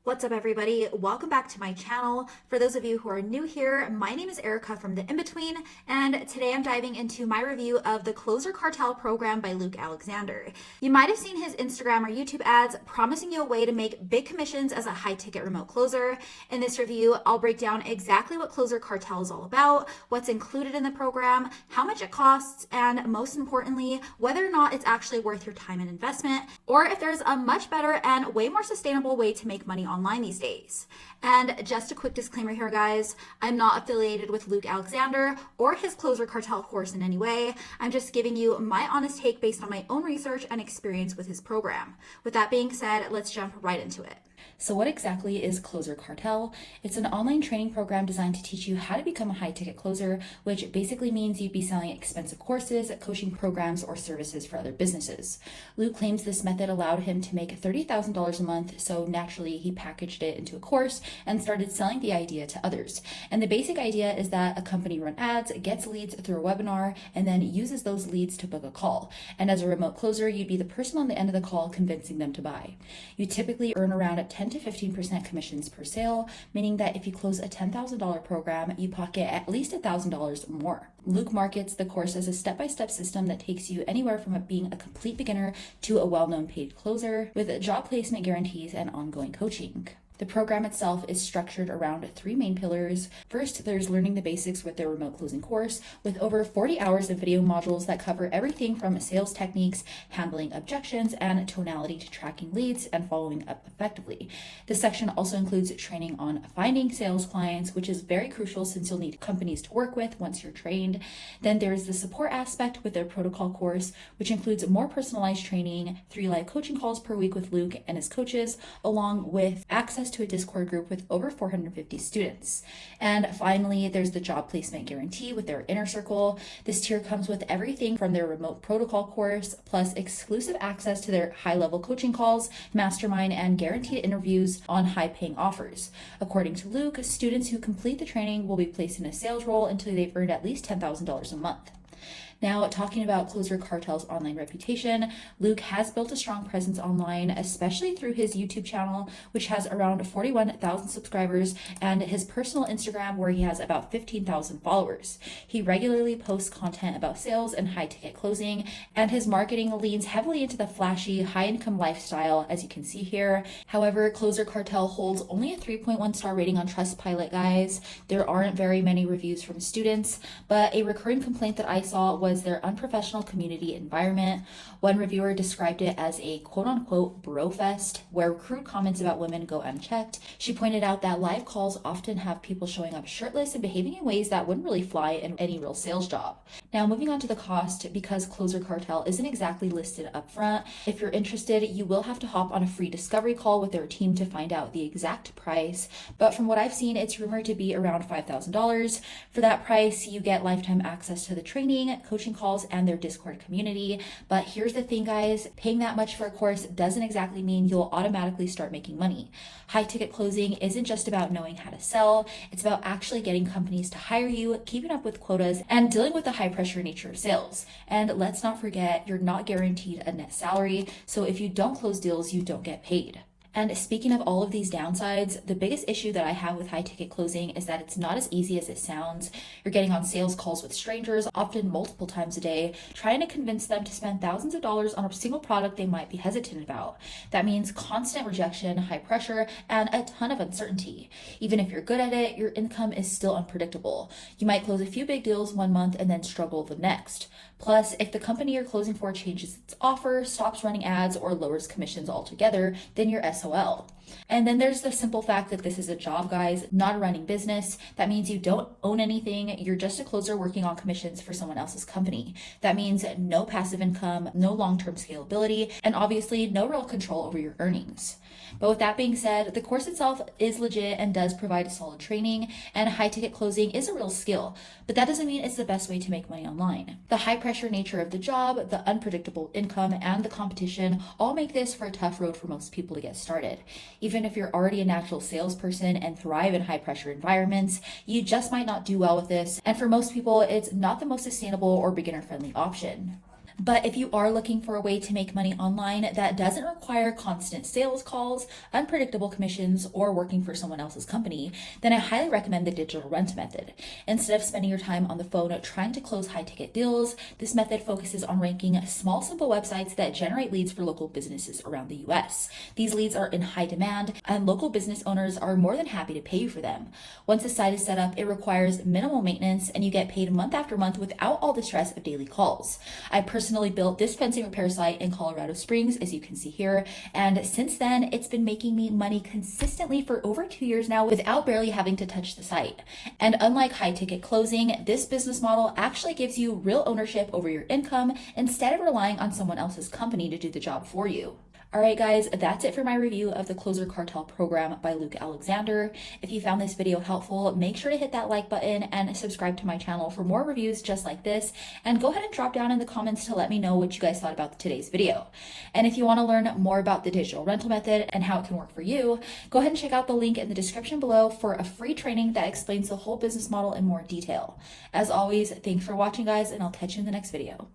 What's up, everybody? Welcome back to my channel. For those of you who are new here, my name is Erica from The In-Between, and today I'm diving into my review of the Closer Cartel program by Luke Alexander. You might have seen his Instagram or YouTube ads promising you a way to make big commissions as a high-ticket remote closer. In this review, I'll break down exactly what Closer Cartel is all about, what's included in the program, how much it costs, and most importantly, whether or not it's actually worth your time and investment, or if there's a much better and way more sustainable way to make money online these days. And just a quick disclaimer here, guys, I'm not affiliated with Luke Alexander or his Closer Cartel course in any way. I'm just giving you my honest take based on my own research and experience with his program. With that being said, let's jump right into it. So what exactly is Closer Cartel? It's an online training program designed to teach you how to become a high-ticket closer, which basically means you'd be selling expensive courses, coaching programs, or services for other businesses. Luke claims this method allowed him to make $30,000 a month, so naturally he packaged it into a course and started selling the idea to others. And the basic idea is that a company runs ads, gets leads through a webinar, and then uses those leads to book a call. And as a remote closer, you'd be the person on the end of the call convincing them to buy. You typically earn around 10 to 15% commissions per sale, meaning that if you close a $10,000 program, you pocket at least $1,000 more. Luke markets the course as a step-by-step system that takes you anywhere from being a complete beginner to a well-known paid closer, with job placement guarantees and ongoing coaching. The program itself is structured around 3 main pillars. First, there's learning the basics with their remote closing course, with over 40 hours of video modules that cover everything from sales techniques, handling objections, and tonality to tracking leads and following up effectively. This section also includes training on finding sales clients, which is very crucial since you'll need companies to work with once you're trained. Then there's the support aspect with their protocol course, which includes more personalized training, 3 live coaching calls per week with Luke and his coaches, along with access to a Discord group with over 450 students. And finally, there's the job placement guarantee with their inner circle. This tier comes with everything from their remote protocol course, plus exclusive access to their high-level coaching calls, mastermind, and guaranteed interviews on high-paying offers. According to Luke, students who complete the training will be placed in a sales role until they've earned at least $10,000 a month. Now, talking about Closer Cartel's online reputation, Luke has built a strong presence online, especially through his YouTube channel, which has around 41,000 subscribers, and his personal Instagram, where he has about 15,000 followers. He regularly posts content about sales and high-ticket closing, and his marketing leans heavily into the flashy, high-income lifestyle, as you can see here. However, Closer Cartel holds only a 3.1 star rating on Trustpilot, guys. There aren't very many reviews from students, but a recurring complaint that I saw was their unprofessional community environment. One reviewer described it as a quote-unquote bro fest, where crude comments about women go unchecked. She pointed out that live calls often have people showing up shirtless and behaving in ways that wouldn't really fly in any real sales job. Now, moving on to the cost, because Closer Cartel isn't exactly listed up front, if you're interested, you will have to hop on a free discovery call with their team to find out the exact price. But from what I've seen, it's rumored to be around $5,000. For that price, you get lifetime access to the training, coaching calls, and their Discord community. But here's the thing, guys, paying that much for a course doesn't exactly mean you'll automatically start making money. High ticket closing isn't just about knowing how to sell, it's about actually getting companies to hire you, keeping up with quotas, and dealing with the high pressure nature of sales. And let's not forget, you're not guaranteed a net salary, so if you don't close deals, you don't get paid. And speaking of all of these downsides, the biggest issue that I have with high ticket closing is that it's not as easy as it sounds. You're getting on sales calls with strangers, often multiple times a day, trying to convince them to spend thousands of dollars on a single product they might be hesitant about. That means constant rejection, high pressure, and a ton of uncertainty. Even if you're good at it, your income is still unpredictable. You might close a few big deals one month and then struggle the next. Plus, if the company you're closing for changes its offer, stops running ads, or lowers commissions altogether, then you're SOL. And then there's the simple fact that this is a job, guys, not a running business. That means you don't own anything. You're just a closer working on commissions for someone else's company. That means no passive income, no long-term scalability, and obviously no real control over your earnings. But with that being said, the course itself is legit and does provide solid training, and high ticket closing is a real skill, but that doesn't mean it's the best way to make money online. The high pressure nature of the job, the unpredictable income, and the competition all make this for a tough road for most people to get started. Even if you're already a natural salesperson and thrive in high pressure environments, you just might not do well with this. And for most people, it's not the most sustainable or beginner friendly option. But if you are looking for a way to make money online that doesn't require constant sales calls, unpredictable commissions, or working for someone else's company, then I highly recommend the digital rent method. Instead of spending your time on the phone trying to close high-ticket deals, this method focuses on ranking small, simple websites that generate leads for local businesses around the US. These leads are in high demand, and local business owners are more than happy to pay you for them. Once the site is set up, it requires minimal maintenance, and you get paid month after month without all the stress of daily calls. I personally built this fencing repair site in Colorado Springs, as you can see here, and since then it's been making me money consistently for over 2 years now without barely having to touch the site. And unlike high ticket closing, this business model actually gives you real ownership over your income instead of relying on someone else's company to do the job for you. Alright guys, that's it for my review of the Closer Cartel program by Luke Alexander. If you found this video helpful, make sure to hit that like button and subscribe to my channel for more reviews just like this. And go ahead and drop down in the comments to let me know what you guys thought about today's video. And if you want to learn more about the digital rental method and how it can work for you, go ahead and check out the link in the description below for a free training that explains the whole business model in more detail. As always, thanks for watching guys, and I'll catch you in the next video.